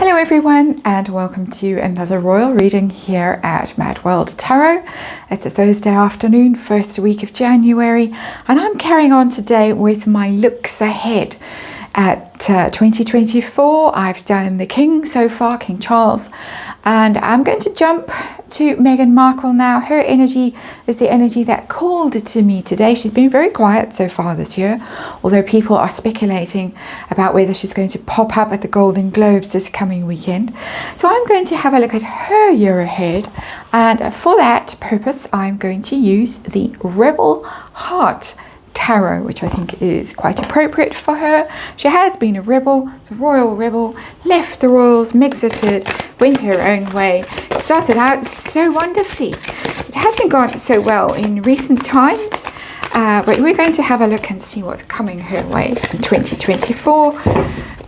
Hello everyone, and welcome to another royal reading here at MadWorldTarot. It's a Thursday afternoon, first week of January, and I'm carrying on today with my looks ahead at 2024. I've done the King so far, King Charles, and I'm going to jump to Meghan Markle now. Her energy is the energy that called to me today. She's been very quiet so far this year, although people are speculating about whether she's going to pop up at the Golden Globes this coming weekend. So I'm going to have a look at her year ahead, and for that purpose I'm going to use the Rebel Heart Tarot, which I think is quite appropriate for her. She has been a rebel, a royal rebel, left the royals, exited, went her own way, started out so wonderfully. It hasn't gone so well in recent times, but we're going to have a look and see what's coming her way in 2024.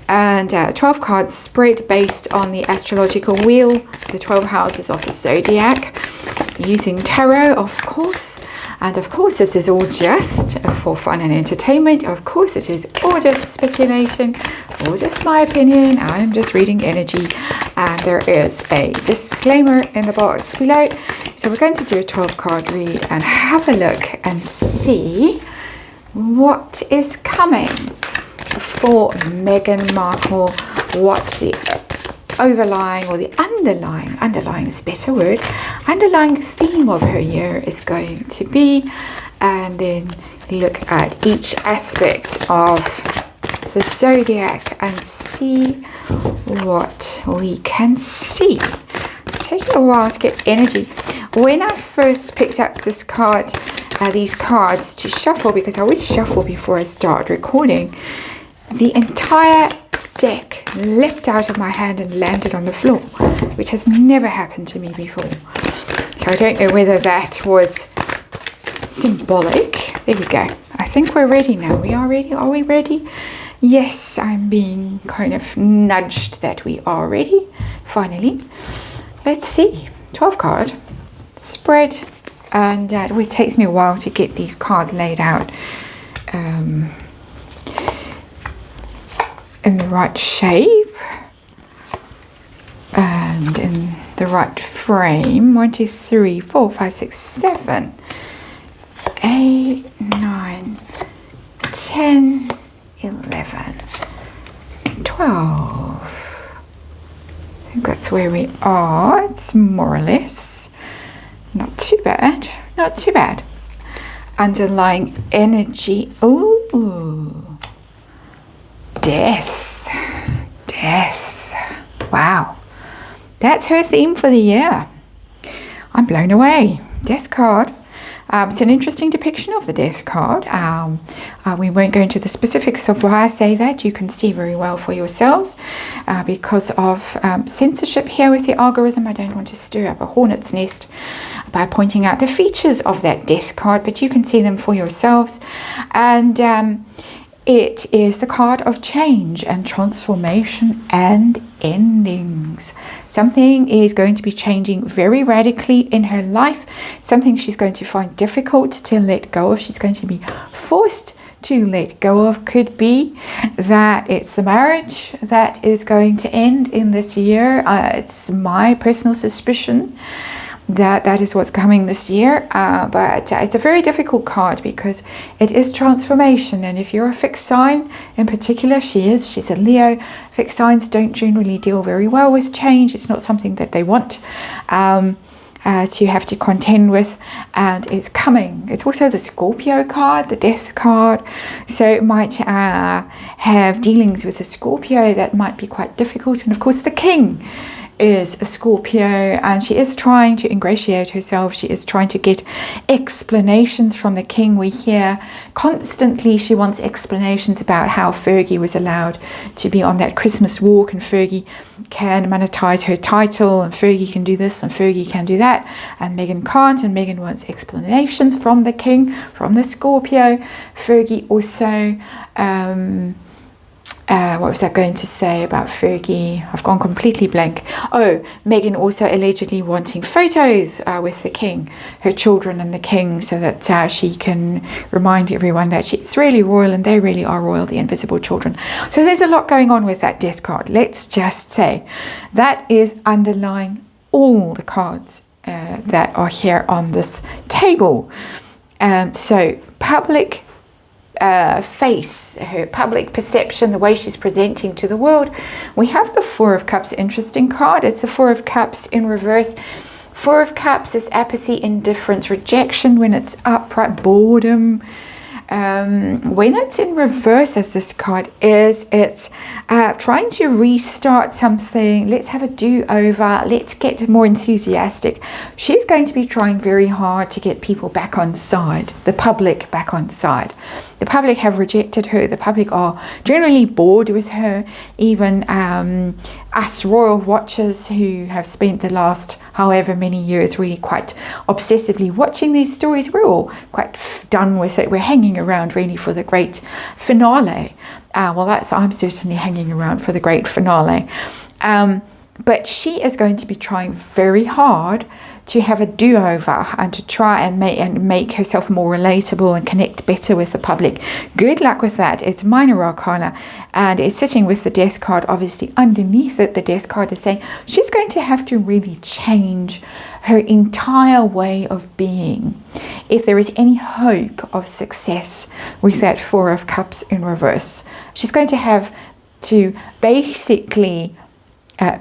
And 12 cards spread based on the astrological wheel, the 12 houses of the zodiac, using tarot, of course. And of course, this is all just for fun and entertainment. Of course, it is all just speculation, all just my opinion. I'm just reading energy, and there is a disclaimer in the box below. So we're going to do a 12-card read and have a look and see what is coming for Meghan Markle, what the overlying or the underlying is a better word, underlying theme of her year is going to be, and then look at each aspect of the zodiac and see what we can see. It's taking a while to get energy. When I first picked up this card, these cards to shuffle, because I always shuffle before I start recording, the entire deck leapt out of my hand and landed on the floor, which has never happened to me before. So I don't know whether that was symbolic. There we go. I think we're ready now. We are ready. Are we ready? Yes, I'm being kind of nudged that we are ready. Finally. Let's see. 12 card spread, and it always takes me a while to get these cards laid out in the right shape and in the right frame. 1, 2, 3, 4, 5, 6, 7, 8, 9, 10, 11, 12. I think that's where we are. It's more or less not too bad, not too bad. Underlying energy. Ooh, Death. Wow, that's her theme for the year. I'm blown away. Death card. It's an interesting depiction of the Death card. We won't go into the specifics of why I say that. You can see very well for yourselves. Because of censorship here with the algorithm, I don't want to stir up a hornet's nest by pointing out the features of that Death card, but you can see them for yourselves. And it is the card of change and transformation and endings. Something is going to be changing very radically in her life. Something she's going to find difficult to let go of. She's going to be forced to let go of. Could be that it's the marriage that is going to end in this year. It's my personal suspicion that is what's coming this year, but it's a very difficult card because it is transformation. And if you're a fixed sign in particular, she's a Leo. Fixed signs don't generally deal very well with change. It's not something that they want to have to contend with, and it's coming. It's also the Scorpio card, the Death card, so it might have dealings with a Scorpio that might be quite difficult. And of course the King is a Scorpio, and she is trying to ingratiate herself. She is trying to get explanations from the King. We hear constantly she wants explanations about how Fergie was allowed to be on that Christmas walk, and Fergie can monetize her title, and Fergie can do this and Fergie can do that, and Meghan can't, and Meghan wants explanations from the King, from the Scorpio. Fergie also What was I going to say about Fergie? I've gone completely blank. Oh, Meghan also allegedly wanting photos with the king, her children and the king, so that she can remind everyone that she's really royal and they really are royal, the invisible children. So there's a lot going on with that death card. Let's just say that is underlying all the cards that are here on this table. So public face, her public perception, the way she's presenting to the world. We have the Four of Cups, interesting card. It's the Four of Cups in reverse. Four of Cups is apathy, indifference, rejection when it's upright, boredom. When it's in reverse, as this card is, it's trying to restart something. Let's have a do-over. Let's get more enthusiastic. She's going to be trying very hard to get people back on side, the public back on side. The public have rejected her. The public are generally bored with her. Even us royal watchers who have spent the last however many years really quite obsessively watching these stories, we're all quite done with it. We're hanging around really for the great finale. I'm certainly hanging around for the great finale. But she is going to be trying very hard to have a do-over and to try and make herself more relatable and connect better with the public. Good luck with that. It's minor arcana and it's sitting with the death card. Obviously underneath it, the death card is saying she's going to have to really change her entire way of being if there is any hope of success with that Four of Cups in reverse. She's going to have to basically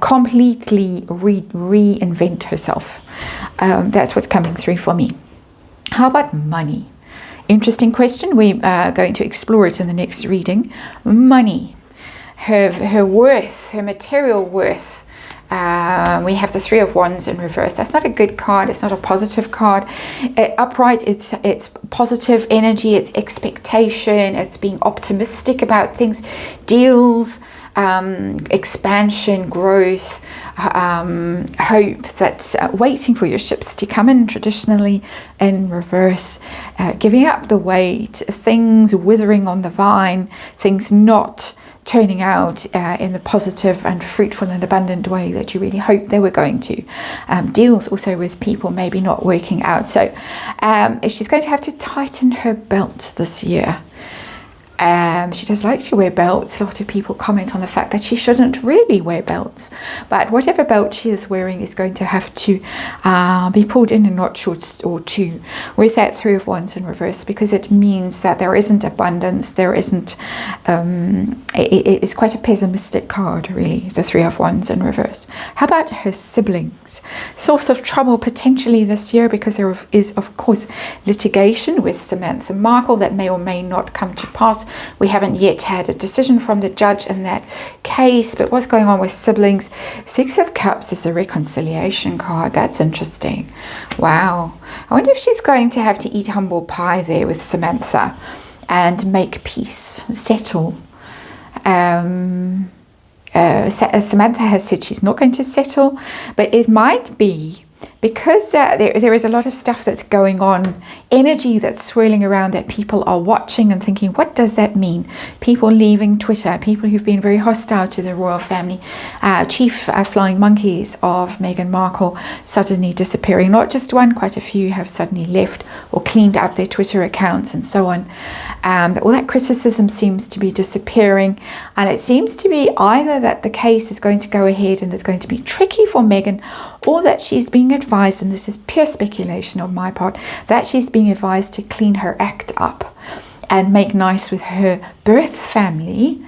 completely reinvent herself. That's what's coming through for me. How about money? Interesting question. We are going to explore it in the next reading. Money, her worth, her material worth. We have the Three of Wands in reverse. That's not a good card. It's not a positive card. Upright, it's positive energy. It's expectation. It's being optimistic about things. Deals, expansion, growth, hope. That's waiting for your ships to come in, traditionally in reverse. Giving up the weight, things withering on the vine, things not turning out in the positive and fruitful and abundant way that you really hoped they were going to. Deals also with people maybe not working out. So she's going to have to tighten her belt this year. She does like to wear belts. A lot of people comment on the fact that she shouldn't really wear belts, but whatever belt she is wearing is going to have to be pulled in a notch or two with that Three of Wands in reverse, because it means that there isn't abundance, there isn't it's quite a pessimistic card, really, the Three of Wands in reverse. How about her siblings? Source of trouble potentially this year, because there is of course litigation with Samantha Markle that may or may not come to pass. We haven't yet had a decision from the judge in that case, but what's going on with siblings? Six of Cups is a reconciliation card. That's interesting. Wow. I wonder if she's going to have to eat humble pie there with Samantha and make peace, settle. Samantha has said she's not going to settle, but it might be because there is a lot of stuff that's going on, energy that's swirling around that people are watching and thinking, what does that mean? People leaving Twitter, people who've been very hostile to the royal family, chief flying monkeys of Meghan Markle suddenly disappearing. Not just one, quite a few have suddenly left or cleaned up their Twitter accounts and so on. All that criticism seems to be disappearing, and it seems to be either that the case is going to go ahead and it's going to be tricky for Meghan, or that she's being advised, and this is pure speculation on my part, that she's being advised to clean her act up and make nice with her birth family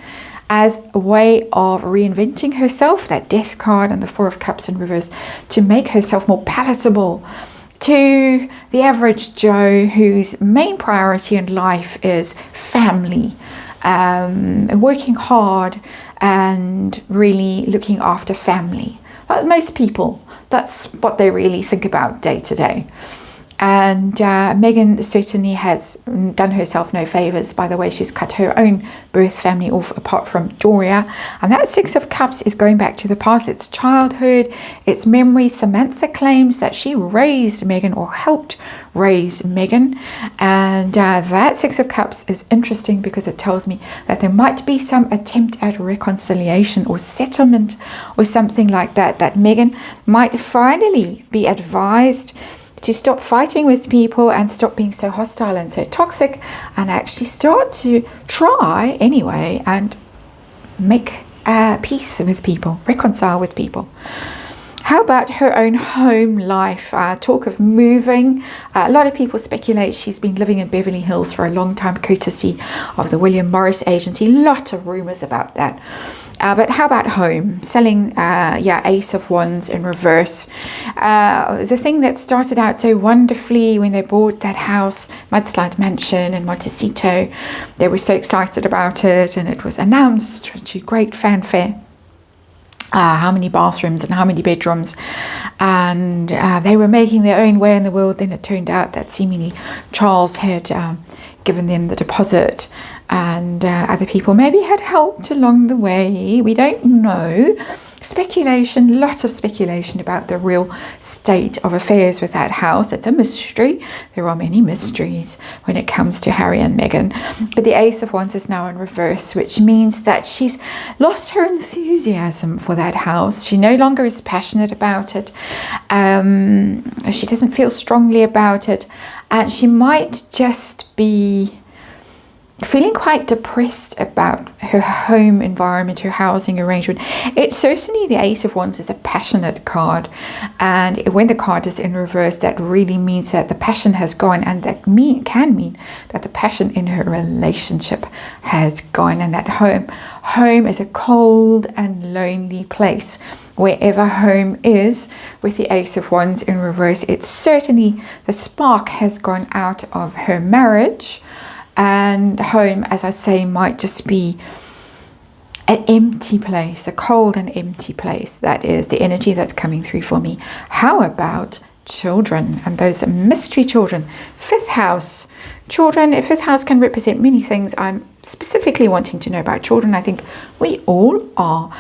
as a way of reinventing herself, that Death card and the Four of Cups in reverse, to make herself more palatable to the average Joe whose main priority in life is family, working hard and really looking after family. But most people, that's what they really think about day to day. And Meghan certainly has done herself no favours by the way she's cut her own birth family off, apart from Doria. And that Six of Cups is going back to the past. It's childhood, it's memories. Samantha claims that she raised Meghan or helped raise Meghan. And that Six of Cups is interesting because it tells me that there might be some attempt at reconciliation or settlement or something like that, that Meghan might finally be advised to stop fighting with people and stop being so hostile and so toxic, and actually start to try anyway and make peace with people, reconcile with people. How about her own home life? Talk of moving. A lot of people speculate she's been living in Beverly Hills for a long time, courtesy of the William Morris agency. Lot of rumors about that. But how about home? Selling, Ace of Wands in reverse. The thing that started out so wonderfully when they bought that house, Mudslide Mansion in Montecito, they were so excited about it, and it was announced to great fanfare. How many bathrooms and how many bedrooms, and they were making their own way in the world. Then it turned out that seemingly Charles had given them the deposit, and other people maybe had helped along the way. We don't know. Speculation, lots of speculation about the real state of affairs with that house. It's a mystery. There are many mysteries when it comes to Harry and Meghan. But the Ace of Wands is now in reverse, which means that she's lost her enthusiasm for that house. She no longer is passionate about it. She doesn't feel strongly about it. And she might just be feeling quite depressed about her home environment, her housing arrangement. It's certainly the Ace of Wands is a passionate card, and when the card is in reverse, that really means that the passion has gone, and that can mean that the passion in her relationship has gone, and that home is a cold and lonely place. Wherever home is with the Ace of Wands in reverse, it's certainly the spark has gone out of her marriage. And home, as I say, might just be an empty place, a cold and empty place. That is the energy that's coming through for me. How about children and those mystery children? Fifth house. Children, fifth house can represent many things. I'm specifically wanting to know about children. I think we all are.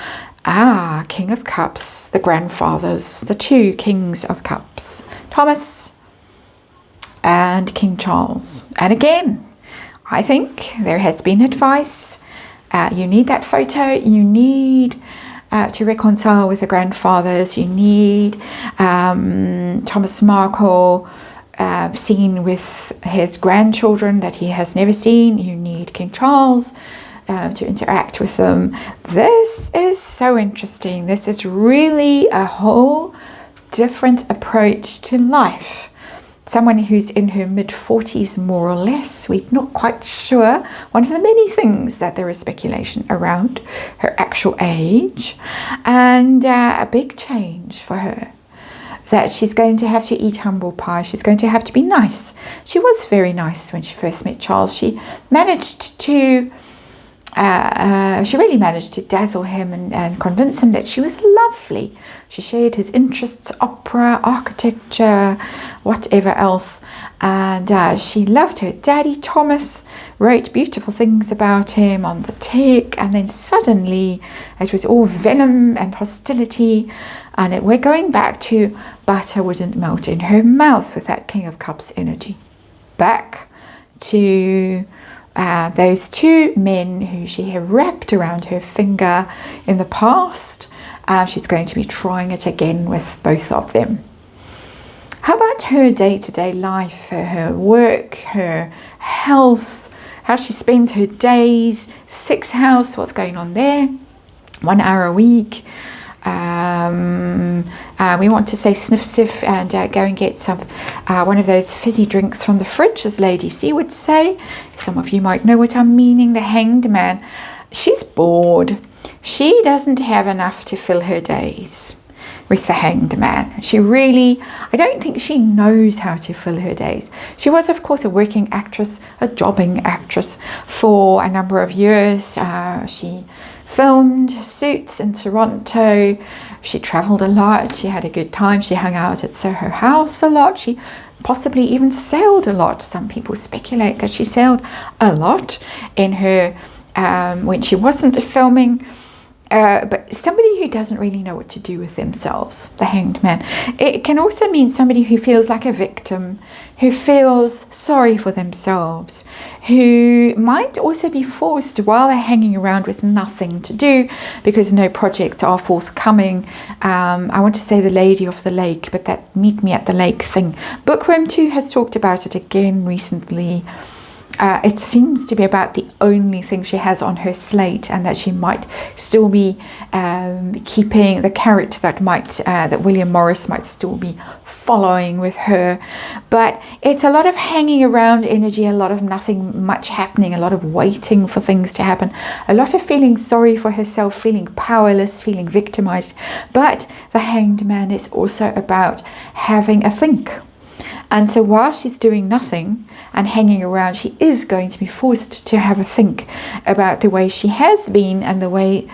King of Cups, the grandfathers, the two Kings of Cups, Thomas and King Charles. And again, I think there has been advice. You need that photo. You need to reconcile with the grandfathers. You need Thomas Markle seen with his grandchildren that he has never seen. You need King Charles to interact with them. This is so interesting. This is really a whole different approach to life. Someone who's in her mid-40s, more or less. We're not quite sure. One of the many things that there is speculation around her actual age. And a big change for her. That she's going to have to eat humble pie. She's going to have to be nice. She was very nice when she first met Charles. She managed to... she really managed to dazzle him and convince him that she was lovely. She shared his interests, opera, architecture, whatever else. And she loved her daddy, Thomas, wrote beautiful things about him on the tech. And then suddenly it was all venom and hostility. And we're going back to butter wouldn't melt in her mouth with that King of Cups energy. Back to... those two men who she had wrapped around her finger in the past. She's going to be trying it again with both of them. How about her day-to-day life, her work, her health, how she spends her days, sixth house, what's going on there, 1 hour a week. We want to say sniff and go and get some one of those fizzy drinks from the fridge, as Lady C would say. Some of you might know what I'm meaning. The Hanged Man. She's bored. She doesn't have enough to fill her days with the Hanged Man. She really, I don't think she knows how to fill her days. She was, of course, a working actress, a jobbing actress for a number of years. She filmed Suits in Toronto. She traveled a lot. She had a good time. She hung out at Soho House a lot. She possibly even sailed a lot. Some people speculate that she sailed a lot in her when she wasn't filming. But somebody who doesn't really know what to do with themselves, the Hanged Man. It can also mean somebody who feels like a victim, who feels sorry for themselves, who might also be forced while they're hanging around with nothing to do because no projects are forthcoming. I want to say the Lady of the Lake, but that meet me at the lake thing. Bookworm 2 has talked about it again recently. It seems to be about the only thing she has on her slate, and that she might still be keeping the carrot that William Morris might still be following with her. But it's a lot of hanging around energy, a lot of nothing much happening, a lot of waiting for things to happen, a lot of feeling sorry for herself, feeling powerless, feeling victimized. But the Hanged Man is also about having a think. And so while she's doing nothing and hanging around, she is going to be forced to have a think about the way she has been, and the way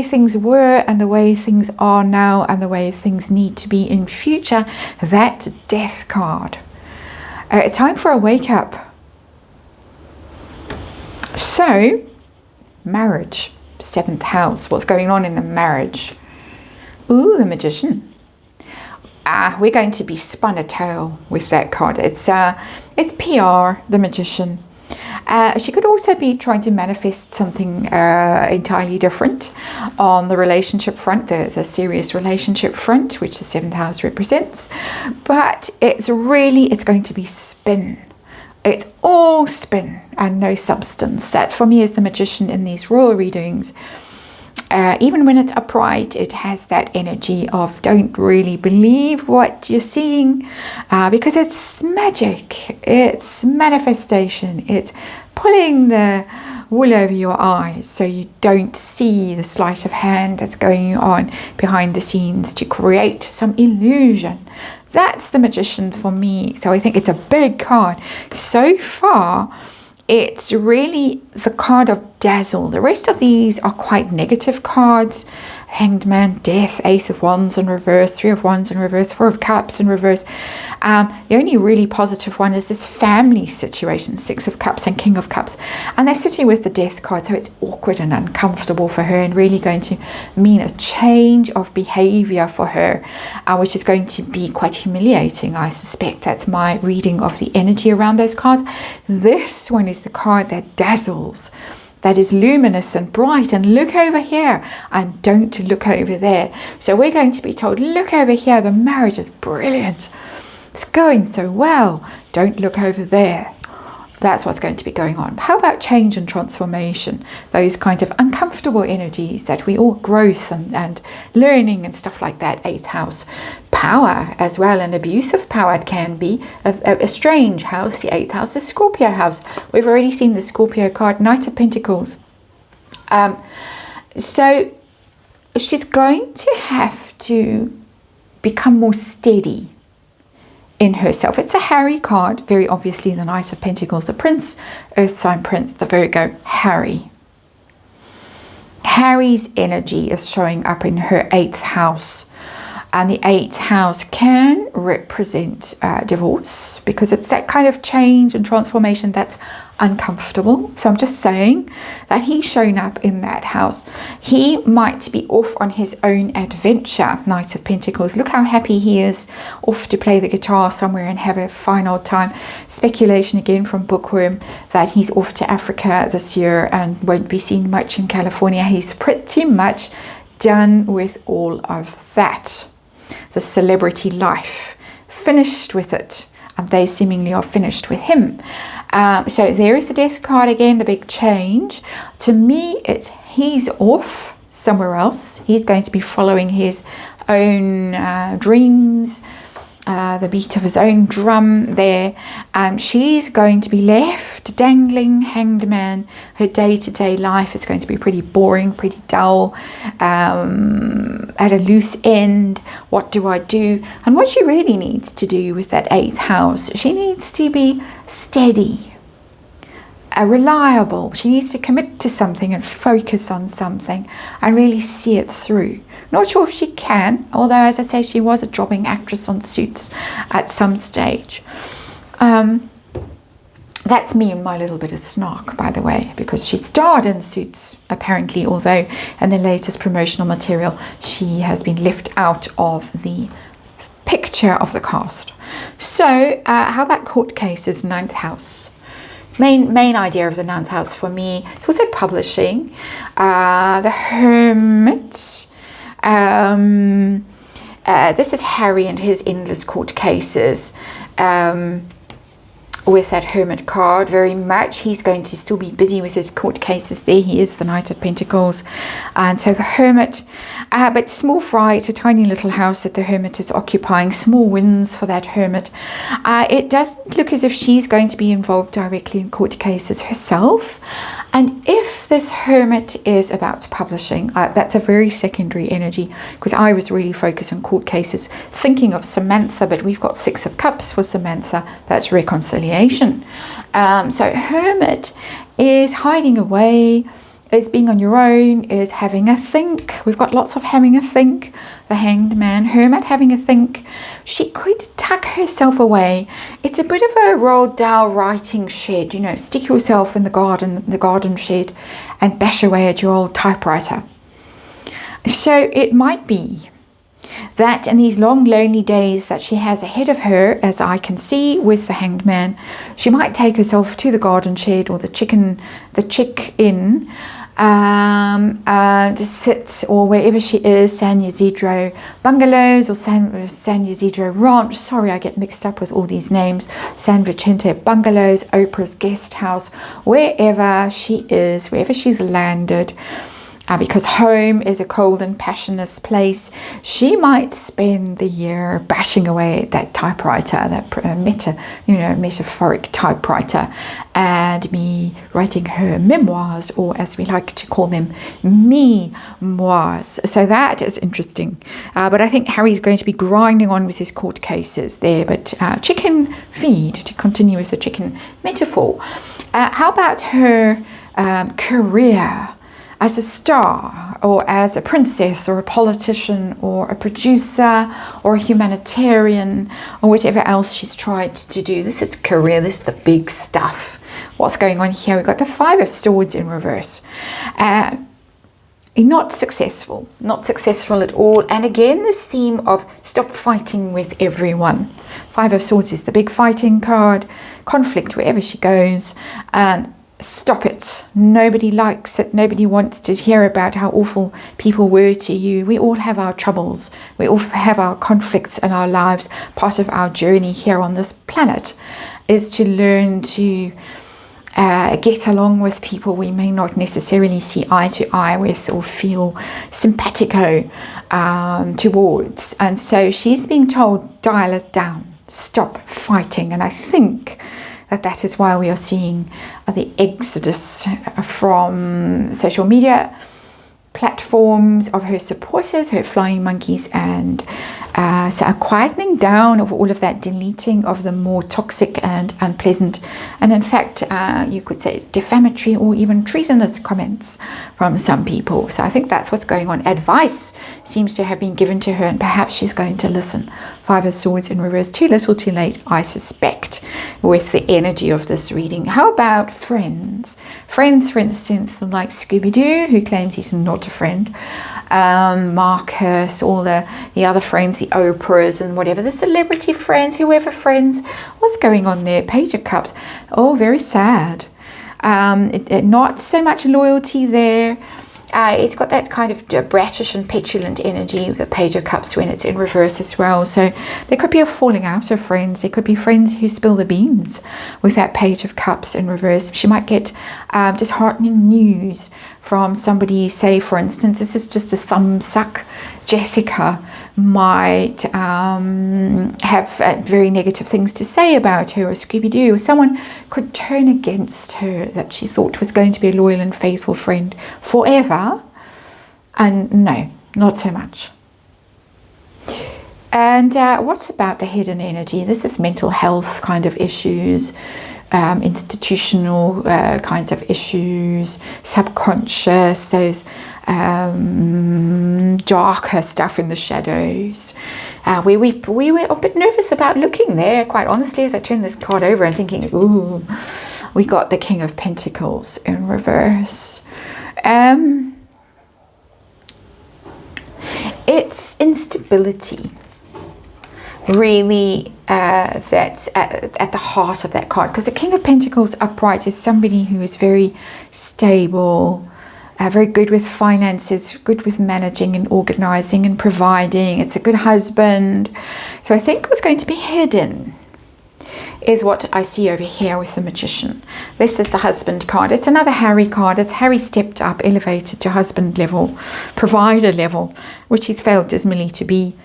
things were, and the way things are now, and the way things need to be in future. That Death card. Time for a wake up. So, marriage, 7th house. What's going on in the marriage? Ooh, the Magician. We're going to be spun a tale with that card. It's PR, the Magician. She could also be trying to manifest something entirely different on the relationship front, the serious relationship front, which the 7th house represents. But it's going to be spin. It's all spin and no substance. That for me is the Magician in these royal readings. Even when it's upright, it has that energy of don't really believe what you're seeing, because it's magic, it's manifestation, it's pulling the wool over your eyes so you don't see the sleight of hand that's going on behind the scenes to create some illusion. That's the Magician for me. So I think it's a big card. So far, it's really the card of dazzle. The rest of these are quite negative cards. Hanged Man, Death, Ace of Wands in reverse, 3 of Wands in reverse, 4 of Cups in reverse. The only really positive one is this family situation, 6 of Cups and King of Cups. And they're sitting with the Death card, so it's awkward and uncomfortable for her, and really going to mean a change of behavior for her, which is going to be quite humiliating, I suspect. That's my reading of the energy around those cards. This one is the card that dazzles, that is luminous and bright, and look over here and don't look over there. So we're going to be told, look over here, the marriage is brilliant, it's going so well, don't look over there. That's what's going to be going on. How about change and transformation? Those kinds of uncomfortable energies that we all, growth and learning and stuff like that. 8th house, power as well, and abusive power. It can be a strange house. The 8th house, the Scorpio house. We've already seen the Scorpio card, Knight of Pentacles. So she's going to have to become more steady in herself. It's a Harry card, very obviously the Knight of Pentacles, the Prince, Earth sign Prince, the Virgo, Harry. Harry's energy is showing up in her 8th house, and the 8th house can represent divorce, because it's that kind of change and transformation that's uncomfortable. So I'm just saying that he's shown up in that house. He might be off on his own adventure, Knight of Pentacles. Look how happy he is, off to play the guitar somewhere and have a fine old time. Speculation again from Bookworm that he's off to Africa this year and won't be seen much in California. He's pretty much done with all of that. The celebrity life, finished with it, and they seemingly are finished with him. So there is the Death card again, the big change. To me, it's he's off somewhere else. He's going to be following his own dreams, the beat of his own drum there. She's going to be left dangling, Hanged Man. Her day-to-day life is going to be pretty boring, pretty dull, at a loose end. What do I do? And what she really needs to do with that 8th house, she needs to be steady. reliable. She needs to commit to something and focus on something and really see it through. Not sure if she can, although, as I say, she was a jobbing actress on Suits at some stage. That's me and my little bit of snark, by the way, because she starred in Suits, apparently, although in the latest promotional material, she has been left out of the picture of the cast. So, how about court cases, ninth house? Main idea of the ninth house for me, it's also publishing. The Hermit. This is Harry and his endless court cases. With that Hermit card, very much. He's going to still be busy with his court cases there. He is the Knight of Pentacles. And so the Hermit, but small fry, it's a tiny little house that the Hermit is occupying. Small wins for that Hermit. It doesn't look as if she's going to be involved directly in court cases herself. And if this Hermit is about publishing, that's a very secondary energy, because I was really focused on court cases, thinking of Samantha, but we've got Six of Cups for Samantha. That's reconciliation. So Hermit is hiding away, is being on your own, is having a think. We've got lots of having a think. The Hanged Man, Hermit having a think. She could tuck herself away. It's a bit of a Roald Dahl writing shed, you know, stick yourself in the garden shed and bash away at your old typewriter. So it might be that in these long lonely days that she has ahead of her, as I can see with the Hanged Man, she might take herself to the garden shed or the chick inn, to sit, or wherever she is, San Ysidro Bungalows or San Ysidro Ranch. Sorry, I get mixed up with all these names. San Vicente Bungalows, Oprah's Guest House, wherever she is, wherever she's landed. Because home is a cold and passionless place, she might spend the year bashing away at that typewriter, that metaphoric typewriter, and be writing her memoirs, or as we like to call them, me-moirs. So that is interesting. But I think Harry's going to be grinding on with his court cases there. But chicken feed, to continue with the chicken metaphor. How about her career? As a star, or as a princess, or a politician, or a producer, or a humanitarian, or whatever else she's tried to do. This is career, this is the big stuff. What's going on here? We've got the Five of Swords in reverse. Not successful at all. And again, this theme of stop fighting with everyone. Five of Swords is the big fighting card, conflict wherever she goes, and stop it. Nobody likes it. Nobody wants to hear about how awful people were to you. We all have our troubles. We all have our conflicts in our lives. Part of our journey here on this planet is to learn to get along with people we may not necessarily see eye to eye with or feel simpatico towards. And so she's being told, dial it down. Stop fighting. And I think that is why we are seeing the exodus from social media platforms of her supporters, her flying monkeys, and so a quietening down of all of that, deleting of the more toxic and unpleasant, and in fact you could say defamatory or even treasonous comments from some people. So I think that's what's going on. Advice seems to have been given to her, and perhaps she's going to listen. Five of Swords in reverse, too little too late, I suspect, with the energy of this reading. How about friends? Friends, for instance, like Scooby-Doo, who claims he's not a friend. Marcus, all the other friends, the Oprahs and whatever, the celebrity friends, whoever friends. What's going on there? Page of Cups. Oh, very sad. Not so much loyalty there. It's got that kind of bratish and petulant energy with the Page of Cups when it's in reverse as well. So there could be a falling out of friends. There could be friends who spill the beans with that Page of Cups in reverse. She might get disheartening news from somebody, say, for instance, this is just a thumb suck. Jessica might have very negative things to say about her, or Scooby-Doo, or someone could turn against her that she thought was going to be a loyal and faithful friend forever. And no, not so much. And what about the hidden energy? This is mental health kind of issues. institutional kinds of issues, subconscious, those darker stuff in the shadows. We were a bit nervous about looking there, quite honestly, as I turned this card over and thinking, ooh, we got the King of Pentacles in reverse. It's instability, really, that's at the heart of that card, because the King of Pentacles upright is somebody who is very stable, very good with finances, good with managing and organizing and providing. It's a good husband. So I think what's going to be hidden is what I see over here with the Magician. This is the husband card. It's another Harry card. It's Harry stepped up, elevated to husband level, provider level, which he's failed dismally to be.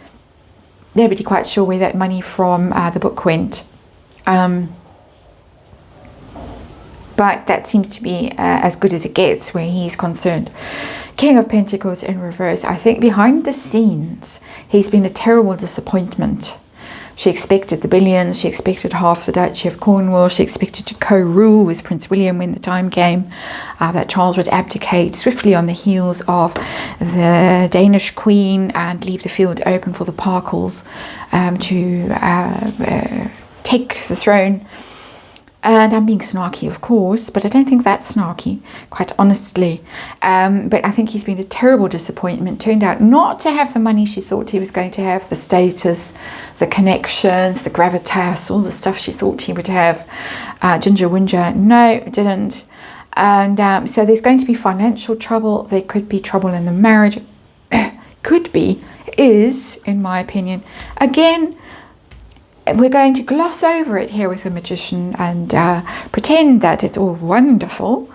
Nobody quite sure where that money from the book went. But that seems to be as good as it gets where he's concerned. King of Pentacles in reverse. I think behind the scenes, he's been a terrible disappointment. She expected the billions. She expected half the Duchy of Cornwall. She expected to co-rule with Prince William when the time came, that Charles would abdicate swiftly on the heels of the Danish Queen and leave the field open for the Parkles to take the throne. And I'm being snarky, of course, but I don't think that's snarky, quite honestly. But I think he's been a terrible disappointment. Turned out not to have the money she thought he was going to have, the status, the connections, the gravitas, all the stuff she thought he would have. Ginger Winger, no, didn't. And so there's going to be financial trouble. There could be trouble in the marriage. Could be, is, in my opinion. Again, we're going to gloss over it here with the Magician and pretend that it's all wonderful.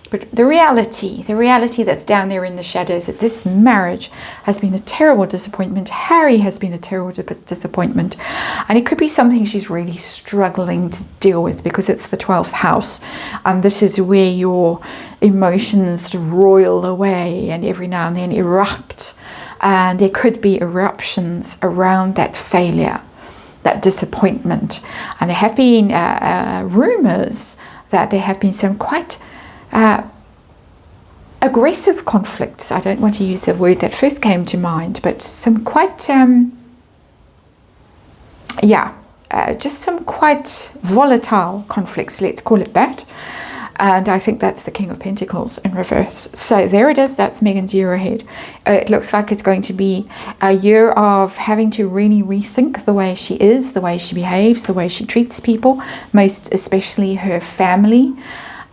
But the reality that's down there in the shadows, that this marriage has been a terrible disappointment. Harry has been a terrible disappointment. And it could be something she's really struggling to deal with because it's the 12th house. And this is where your emotions roil away and every now and then erupt. And there could be eruptions around that failure, that disappointment. And there have been rumours that there have been some quite aggressive conflicts. I don't want to use the word that first came to mind, but some quite just some quite volatile conflicts, let's call it that. And I think that's the King of Pentacles in reverse. So there it is. That's Meghan's year ahead. It looks like it's going to be a year of having to really rethink the way she is, the way she behaves, the way she treats people, most especially her family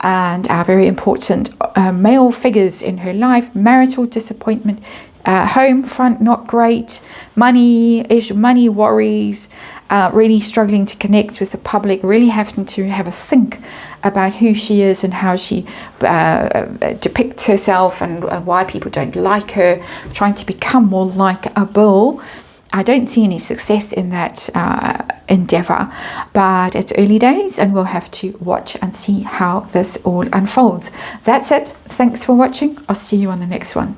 and our very important male figures in her life. Marital disappointment, home front not great, money worries, really struggling to connect with the public, really having to have a think about who she is and how she depicts herself and why people don't like her, trying to become more like a bull. I don't see any success in that endeavor, but it's early days and we'll have to watch and see how this all unfolds. That's it. Thanks for watching. I'll see you on the next one.